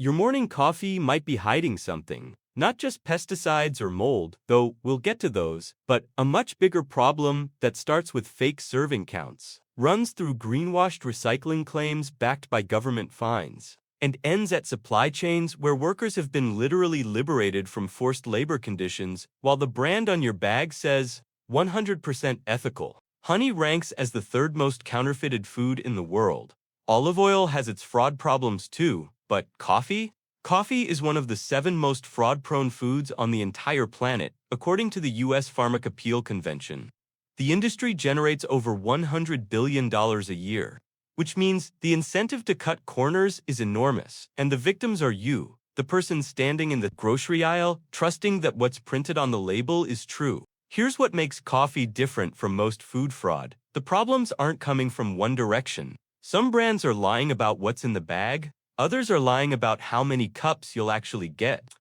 Your morning coffee might be hiding something. Not just pesticides or mold, though we'll get to those, but a much bigger problem that starts with fake serving counts, runs through greenwashed recycling claims backed by government fines, and ends at supply chains where workers have been literally liberated from forced labor conditions while the brand on your bag says 100% ethical. Honey ranks as the third most counterfeited food in the world. Olive oil has its fraud problems too, but coffee? Coffee is one of the 7 most fraud-prone foods on the entire planet, according to the U.S. Pharmacopeal Convention. The industry generates over $100 billion a year, which means the incentive to cut corners is enormous, and the victims are you, the person standing in the grocery aisle, trusting that what's printed on the label is true. Here's what makes coffee different from most food fraud. The problems aren't coming from one direction. Some brands are lying about what's in the bag. Others are lying about how many cups you'll actually get.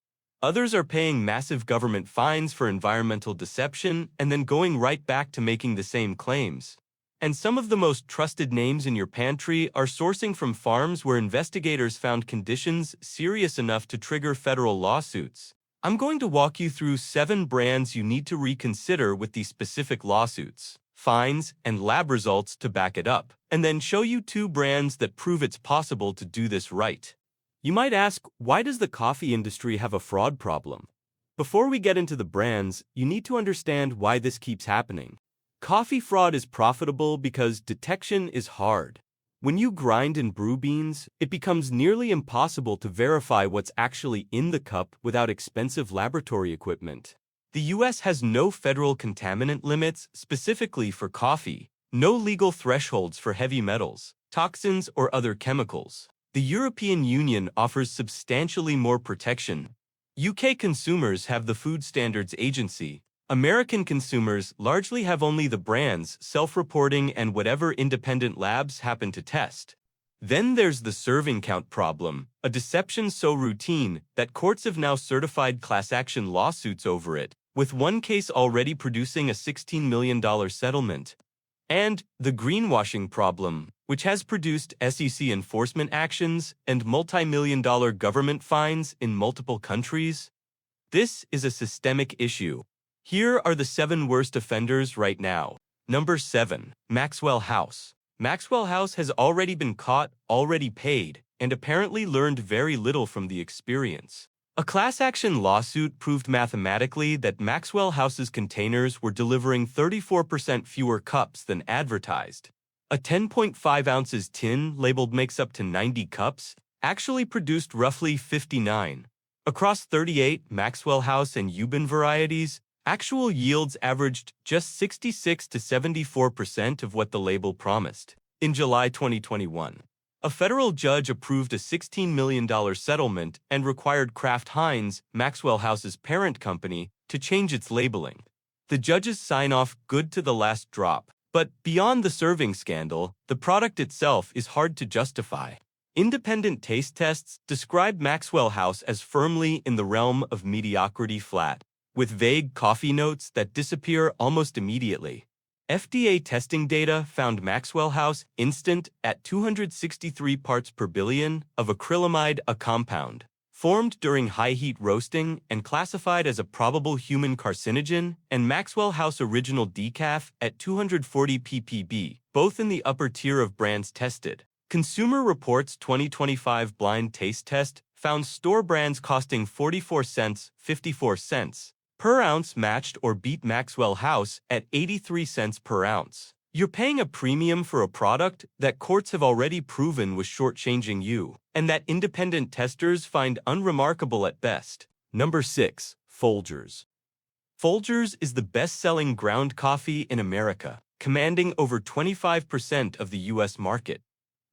Others are paying massive government fines for environmental deception and then going right back to making the same claims. And some of the most trusted names in your pantry are sourcing from farms where investigators found conditions serious enough to trigger federal lawsuits. I'm going to walk you through 7 brands you need to reconsider with these specific lawsuits, fines, and lab results to back it up, and then show you 2 brands that prove it's possible to do this right. You might ask, why does the coffee industry have a fraud problem? Before we get into the brands, you need to understand why this keeps happening. Coffee fraud is profitable because detection is hard. When you grind and brew beans, it becomes nearly impossible to verify what's actually in the cup without expensive laboratory equipment. The U.S. has no federal contaminant limits specifically for coffee, no legal thresholds for heavy metals, toxins, or other chemicals. The European Union offers substantially more protection. UK consumers have the Food Standards Agency. American consumers largely have only the brands, self-reporting, and whatever independent labs happen to test. Then there's the serving count problem, a deception so routine that courts have now certified class action lawsuits over it, with one case already producing a $16 million settlement. And the greenwashing problem, which has produced SEC enforcement actions and multi-million-dollar government fines in multiple countries. This is a systemic issue. Here are the 7 worst offenders right now. Number 7. Maxwell House. Maxwell House has already been caught, already paid, and apparently learned very little from the experience. A class action lawsuit proved mathematically that Maxwell House's containers were delivering 34% fewer cups than advertised. A 10.5 ounces tin labeled makes up to 90 cups actually produced roughly 59. Across 38 Maxwell House and Euban varieties, actual yields averaged just 66 to 74% of what the label promised. In July 2021, a federal judge approved a $16 million settlement and required Kraft Heinz, Maxwell House's parent company, to change its labeling. The judge's sign-off good to the last drop, but beyond the serving scandal, the product itself is hard to justify. Independent taste tests describe Maxwell House as firmly in the realm of mediocrity flat, with vague coffee notes that disappear almost immediately. FDA testing data found Maxwell House instant at 263 parts per billion of acrylamide, a compound formed during high-heat roasting and classified as a probable human carcinogen, and Maxwell House Original Decaf at 240 ppb, both in the upper tier of brands tested. Consumer Reports 2025 blind taste test found store brands costing 44 cents, 54 cents per ounce matched or beat Maxwell House at 83 cents per ounce. You're paying a premium for a product that courts have already proven was shortchanging you, and that independent testers find unremarkable at best. Number 6. Folgers. Folgers is the best-selling ground coffee in America, commanding over 25% of the U.S. market.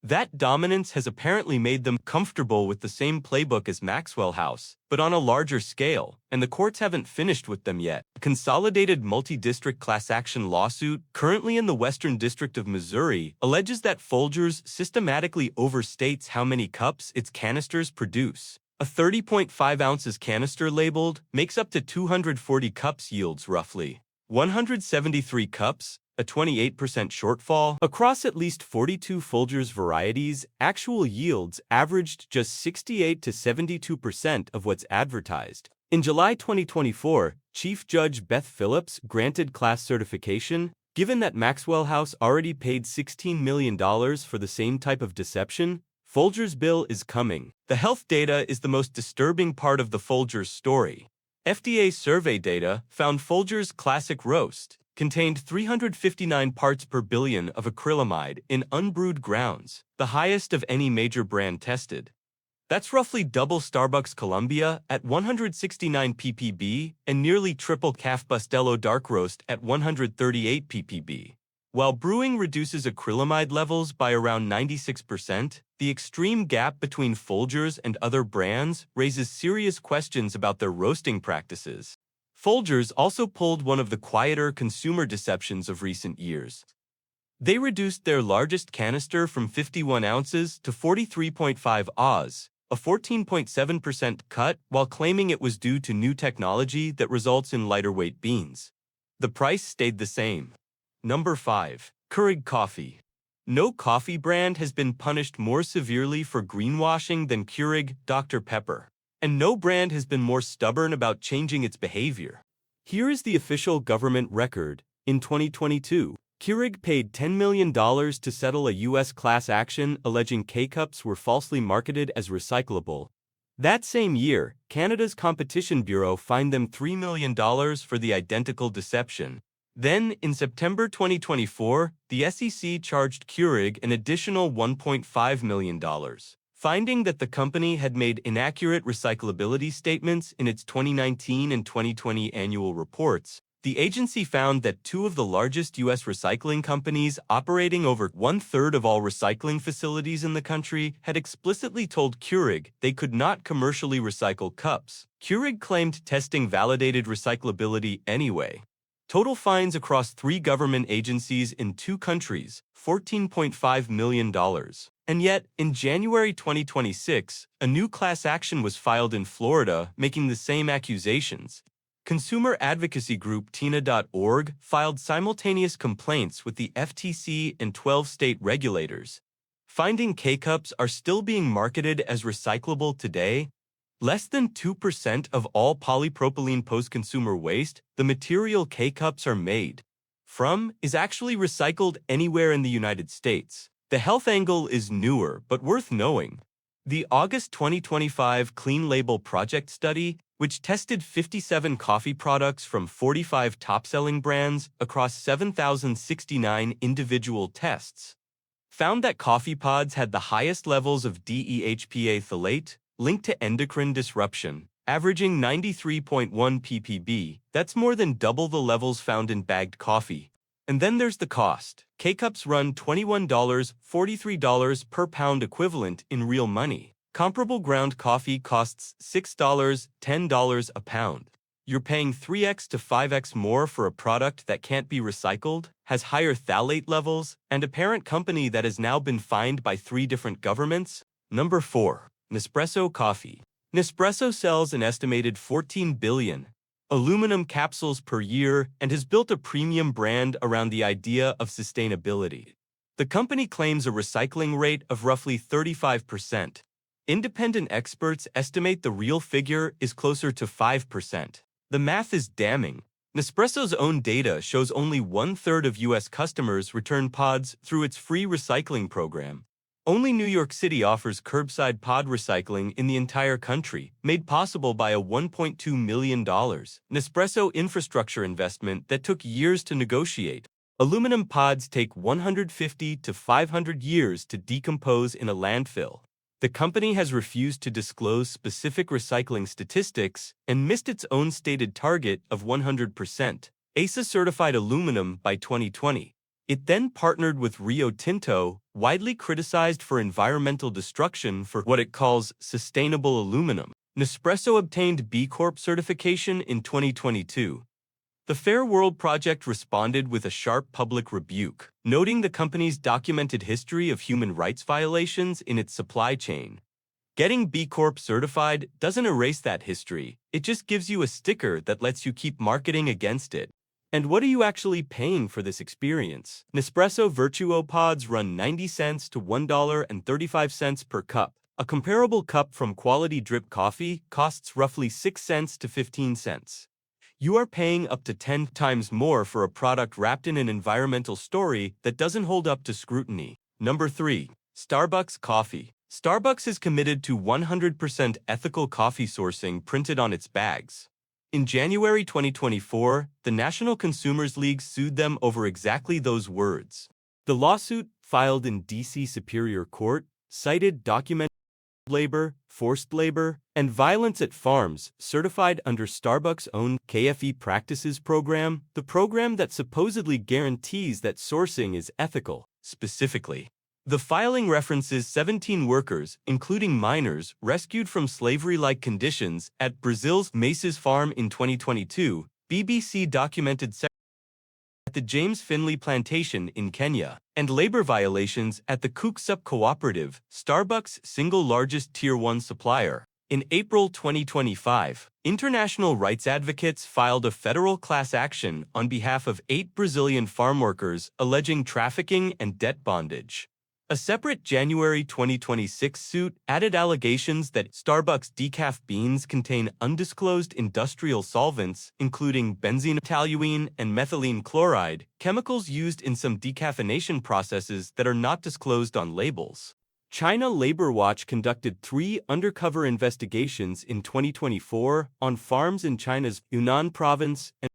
That dominance has apparently made them comfortable with the same playbook as Maxwell House, but on a larger scale, and the courts haven't finished with them yet. A consolidated multi-district class action lawsuit, currently in the Western District of Missouri, alleges that Folgers systematically overstates how many cups its canisters produce. A 30.5 ounces canister labeled makes up to 240 cups yields roughly 173 cups, a 28% shortfall. Across at least 42 Folgers varieties, actual yields averaged just 68 to 72% of what's advertised. In July 2024, Chief Judge Beth Phillips granted class certification. Given that Maxwell House already paid $16 million for the same type of deception, Folgers' bill is coming. The health data is the most disturbing part of the Folgers story. FDA survey data found Folgers Classic Roast contained 359 parts per billion of acrylamide in unbrewed grounds, the highest of any major brand tested. That's roughly double Starbucks Columbia at 169 ppb and nearly triple Café Bustelo Dark Roast at 138 ppb. While brewing reduces acrylamide levels by around 96%, the extreme gap between Folgers and other brands raises serious questions about their roasting practices. Folgers also pulled one of the quieter consumer deceptions of recent years. They reduced their largest canister from 51 ounces to 43.5 Oz, a 14.7% cut, while claiming it was due to new technology that results in lighter weight beans. The price stayed the same. Number 5. Keurig Coffee. No coffee brand has been punished more severely for greenwashing than Keurig Dr. Pepper. And no brand has been more stubborn about changing its behavior. Here is the official government record. In 2022, Keurig paid $10 million to settle a U.S. class action alleging K-Cups were falsely marketed as recyclable. That same year, Canada's Competition Bureau fined them $3 million for the identical deception. Then, in September 2024, the SEC charged Keurig an additional $1.5 million, finding that the company had made inaccurate recyclability statements in its 2019 and 2020 annual reports. The agency found that two of the largest U.S. recycling companies, operating over one-third of all recycling facilities in the country, had explicitly told Keurig they could not commercially recycle cups. Keurig claimed testing validated recyclability anyway. Total fines across 3 government agencies in 2 countries, $14.5 million. And yet, in January 2026, a new class action was filed in Florida making the same accusations. Consumer advocacy group TINA.org filed simultaneous complaints with the FTC and 12 state regulators. Finding K-Cups are still being marketed as recyclable today. Less than 2% of all polypropylene post-consumer waste, the material K-Cups are made from, is actually recycled anywhere in the United States. The health angle is newer but worth knowing. The August 2025 Clean Label Project study, which tested 57 coffee products from 45 top-selling brands across 7,069 individual tests, found that coffee pods had the highest levels of DEHPA phthalate linked to endocrine disruption, averaging 93.1 ppb. That's more than double the levels found in bagged coffee. And then there's the cost. K-Cups run $21, $43 per pound equivalent in real money. Comparable ground coffee costs $6, $10 a pound. You're paying 3x to 5x more for a product that can't be recycled, has higher phthalate levels, and a parent company that has now been fined by 3 different governments. Number 4. Nespresso Coffee. Nespresso sells an estimated 14 billion aluminum capsules per year and has built a premium brand around the idea of sustainability. The company claims a recycling rate of roughly 35%. Independent experts estimate the real figure is closer to 5%. The math is damning. Nespresso's own data shows only 1/3 of U.S. customers return pods through its free recycling program. Only New York City offers curbside pod recycling in the entire country, made possible by a $1.2 million Nespresso infrastructure investment that took years to negotiate. Aluminum pods take 150 to 500 years to decompose in a landfill. The company has refused to disclose specific recycling statistics and missed its own stated target of 100% ASA-certified aluminum by 2020. It then partnered with Rio Tinto, widely criticized for environmental destruction, for what it calls sustainable aluminum. Nespresso obtained B Corp certification in 2022. The Fair World Project responded with a sharp public rebuke, noting the company's documented history of human rights violations in its supply chain. Getting B Corp certified doesn't erase that history, it just gives you a sticker that lets you keep marketing against it. And what are you actually paying for this experience? Nespresso Virtuo pods run 90 cents to $1.35 per cup. A comparable cup from quality drip coffee costs roughly 6 cents to 15 cents. You are paying up to 10 times more for a product wrapped in an environmental story that doesn't hold up to scrutiny. Number 3. Starbucks Coffee. Starbucks is committed to 100% ethical coffee sourcing printed on its bags. In January 2024, the National Consumers League sued them over exactly those words. The lawsuit, filed in D.C. Superior Court, cited documented labor, forced labor, and violence at farms certified under Starbucks' own coffe practices program, the program that supposedly guarantees that sourcing is ethical. Specifically, the filing references 17 workers, including minors, rescued from slavery-like conditions at Brazil's Maces farm in 2022. BBC documented at the James Finley plantation in Kenya, and labor violations at the Cooksup Cooperative, Starbucks' single largest Tier 1 supplier. In April 2025, international rights advocates filed a federal class action on behalf of 8 Brazilian farm workers alleging trafficking and debt bondage. A separate January 2026 suit added allegations that Starbucks decaf beans contain undisclosed industrial solvents, including benzene toluene and methylene chloride, chemicals used in some decaffeination processes that are not disclosed on labels. China Labor Watch conducted 3 undercover investigations in 2024 on farms in China's Yunnan province and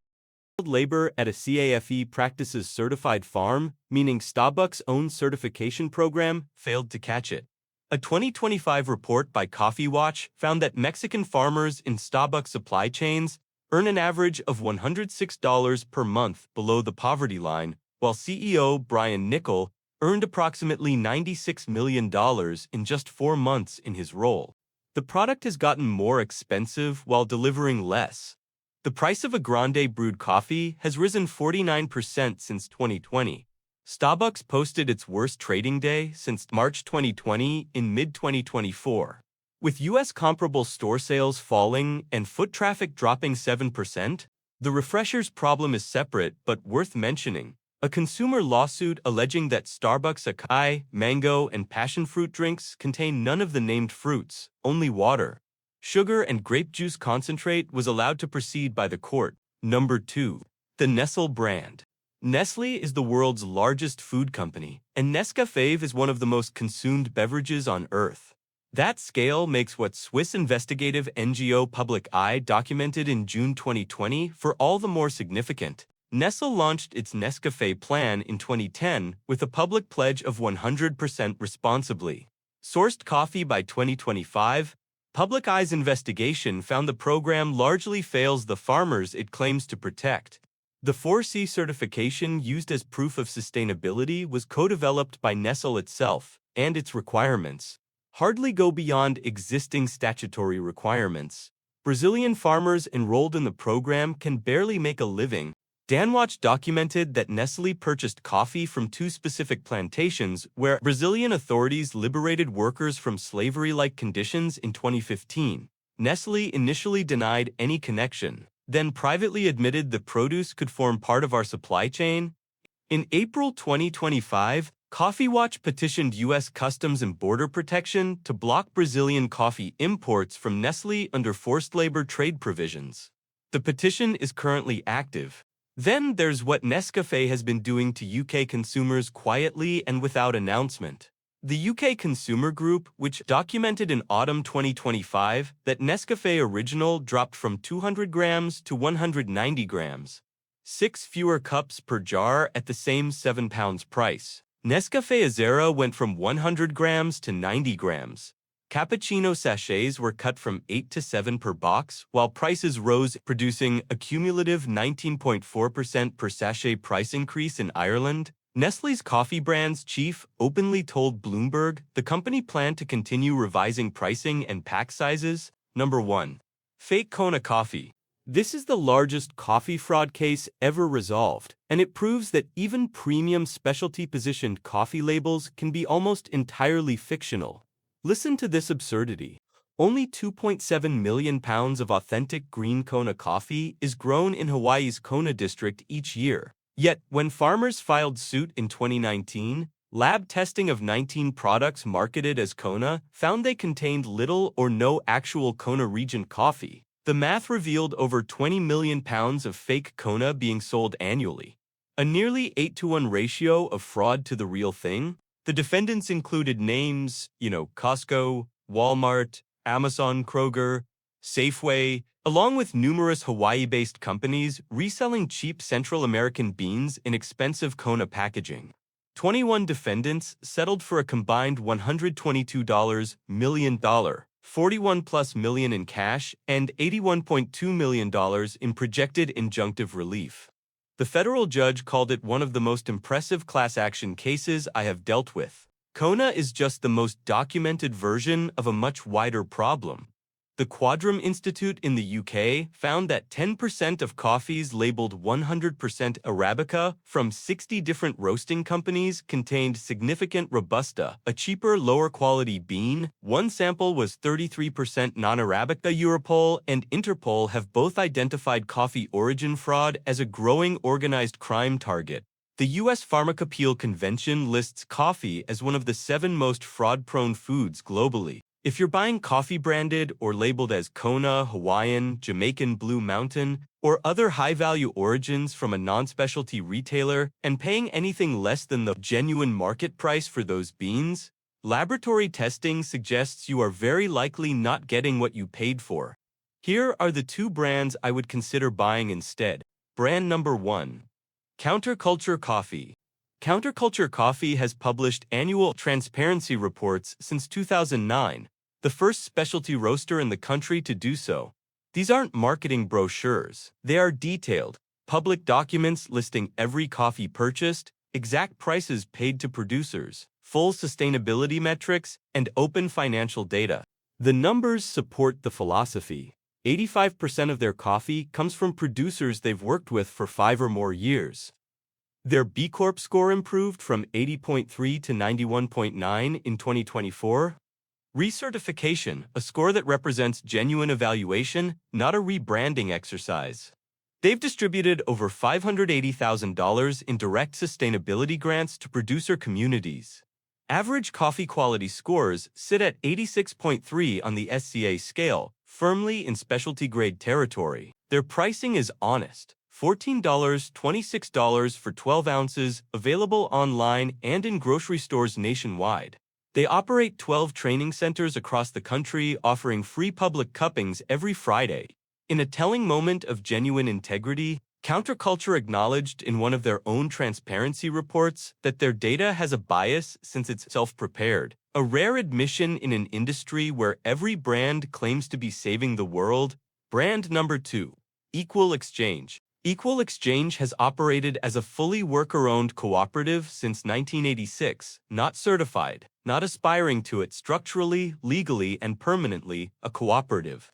labor at a coffe practices certified farm, meaning Starbucks' own certification program failed to catch it. A 2025 report by Coffee Watch found that Mexican farmers in Starbucks supply chains earn an average of $106 per month below the poverty line, while CEO Brian Niccol earned approximately $96 million in just 4 months in his role. The product has gotten more expensive while delivering less. The price of a grande brewed coffee has risen 49% since 2020. Starbucks posted its worst trading day since March 2020 in mid-2024. With U.S. comparable store sales falling and foot traffic dropping 7%, the refresher's problem is separate but worth mentioning. A consumer lawsuit alleging that Starbucks acai, mango, and passion fruit drinks contain none of the named fruits, only water, sugar, and grape juice concentrate was allowed to proceed by the court. Number 2. The Nestle brand. Nestle is the world's largest food company, and Nescafé is one of the most consumed beverages on Earth. That scale makes what Swiss investigative NGO Public Eye documented in June 2020 for all the more significant. Nestle launched its Nescafé plan in 2010 with a public pledge of 100% responsibly sourced coffee by 2025. Public Eye's investigation found the program largely fails the farmers it claims to protect. The 4C certification used as proof of sustainability was co-developed by Nestle itself, and its requirements hardly go beyond existing statutory requirements. Brazilian farmers enrolled in the program can barely make a living. Danwatch documented that Nestle purchased coffee from 2 specific plantations where Brazilian authorities liberated workers from slavery-like conditions in 2015. Nestle initially denied any connection, then privately admitted the produce could form part of our supply chain. In April 2025, Coffee Watch petitioned U.S. Customs and Border Protection to block Brazilian coffee imports from Nestle under forced labor trade provisions. The petition is currently active. Then there's what Nescafé has been doing to UK consumers quietly and without announcement. The UK Consumer Group, which documented in autumn 2025 that Nescafé Original dropped from 200 grams to 190 grams, 6 fewer cups per jar at the same £7 price. Nescafé Azera went from 100 grams to 90 grams. Cappuccino sachets were cut from 8 to 7 per box, while prices rose, producing a cumulative 19.4% per sachet price increase in Ireland. Nestlé's coffee brand's chief openly told Bloomberg the company planned to continue revising pricing and pack sizes. Number 1. Fake Kona coffee. This is the largest coffee fraud case ever resolved, and it proves that even premium specialty-positioned coffee labels can be almost entirely fictional. Listen to this absurdity. Only 2.7 million pounds of authentic green Kona coffee is grown in Hawaii's Kona district each year. Yet, when farmers filed suit in 2019, lab testing of 19 products marketed as Kona found they contained little or no actual Kona region coffee. The math revealed over 20 million pounds of fake Kona being sold annually. A nearly 8-to-1 ratio of fraud to the real thing. The defendants included names, Costco, Walmart, Amazon, Kroger, Safeway, along with numerous Hawaii-based companies reselling cheap Central American beans in expensive Kona packaging. 21 defendants settled for a combined $122 million, 41+ million in cash, and $81.2 million in projected injunctive relief. The federal judge called it one of the most impressive class action cases I have dealt with. Kona is just the most documented version of a much wider problem. The Quadram Institute in the UK found that 10% of coffees labeled 100% Arabica from 60 different roasting companies contained significant Robusta, a cheaper, lower-quality bean. One sample was 33% non-Arabica. Europol and Interpol have both identified coffee origin fraud as a growing organized crime target. The U.S. Pharmacopeal Convention lists coffee as one of the 7 most fraud-prone foods globally. If you're buying coffee branded or labeled as Kona, Hawaiian, Jamaican Blue Mountain, or other high-value origins from a non-specialty retailer and paying anything less than the genuine market price for those beans, laboratory testing suggests you are very likely not getting what you paid for. Here are the 2 brands I would consider buying instead. Brand number 1. Counterculture Coffee. Counterculture Coffee has published annual transparency reports since 2009, the first specialty roaster in the country to do so. These aren't marketing brochures. They are detailed, public documents listing every coffee purchased, exact prices paid to producers, full sustainability metrics, and open financial data. The numbers support the philosophy. 85% of their coffee comes from producers they've worked with for 5 or more years. Their B Corp score improved from 80.3 to 91.9 in 2024. Recertification, a score that represents genuine evaluation, not a rebranding exercise. They've distributed over $580,000 in direct sustainability grants to producer communities. Average coffee quality scores sit at 86.3 on the SCA scale, firmly in specialty grade territory. Their pricing is honest. $14, $26 for 12 ounces, available online and in grocery stores nationwide. They operate 12 training centers across the country, offering free public cuppings every Friday. In a telling moment of genuine integrity, Counterculture acknowledged in one of their own transparency reports that their data has a bias since it's self-prepared, a rare admission in an industry where every brand claims to be saving the world. Brand number 2. Equal Exchange. Equal Exchange has operated as a fully worker-owned cooperative since 1986, not certified, not aspiring to it structurally, legally, and permanently, a cooperative.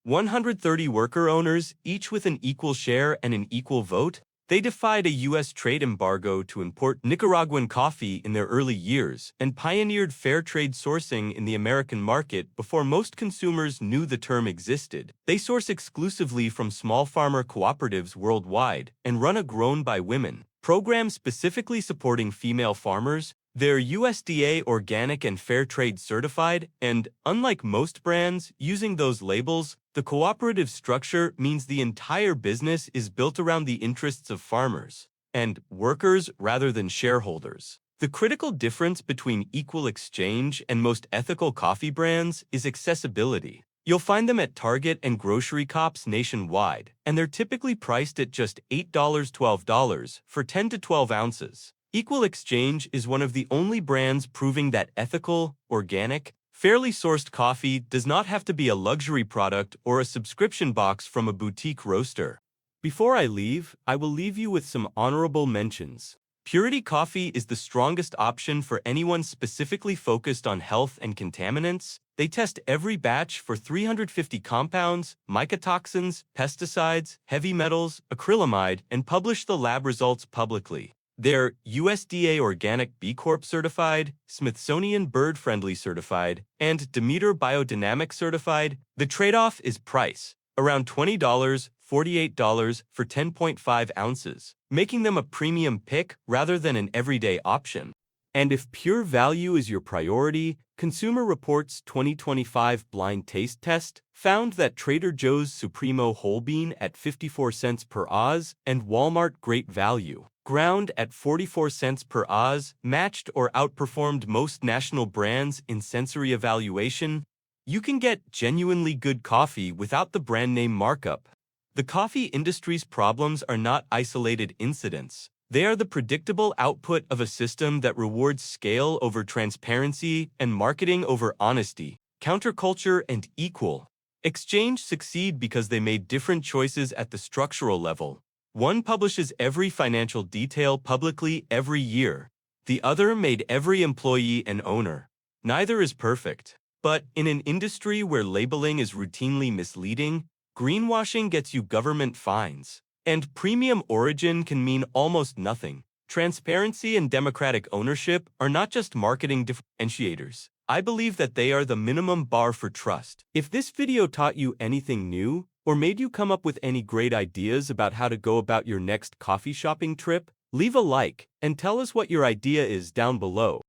130 worker owners, each with an equal share and an equal vote. They defied a U.S. trade embargo to import Nicaraguan coffee in their early years and pioneered fair trade sourcing in the American market before most consumers knew the term existed. They source exclusively from small farmer cooperatives worldwide and run a Grown by Women program specifically supporting female farmers. They're USDA organic and fair trade certified, and unlike most brands using those labels, the cooperative structure means the entire business is built around the interests of farmers and workers rather than shareholders. The critical difference between Equal Exchange and most ethical coffee brands is accessibility. You'll find them at Target and grocery co-ops nationwide, and they're typically priced at just $8, $12 for 10 to 12 ounces. Equal Exchange is one of the only brands proving that ethical, organic, fairly sourced coffee does not have to be a luxury product or a subscription box from a boutique roaster. Before I leave, I will leave you with some honorable mentions. Purity Coffee is the strongest option for anyone specifically focused on health and contaminants. They test every batch for 350 compounds, mycotoxins, pesticides, heavy metals, acrylamide, and publish the lab results publicly. They're USDA Organic B Corp certified, Smithsonian Bird Friendly certified, and Demeter Biodynamic certified. The trade-off is price, around $20, $48 for 10.5 ounces, making them a premium pick rather than an everyday option. And if pure value is your priority, Consumer Reports' 2025 blind taste test found that Trader Joe's Supremo Whole Bean at 54 cents per Oz and Walmart Great Value Ground at 44 cents per Oz matched or outperformed most national brands in sensory evaluation. You can get genuinely good coffee without the brand name markup. The coffee industry's problems are not isolated incidents. They are the predictable output of a system that rewards scale over transparency and marketing over honesty. Counterculture and equal exchange succeed because they made different choices at the structural level. One publishes every financial detail publicly every year. The other made every employee an owner. Neither is perfect. But in an industry where labeling is routinely misleading, greenwashing gets you government fines. And premium origin can mean almost nothing. Transparency and democratic ownership are not just marketing differentiators. I believe that they are the minimum bar for trust. If this video taught you anything new, or made you come up with any great ideas about how to go about your next coffee shopping trip, leave a like and tell us what your idea is down below.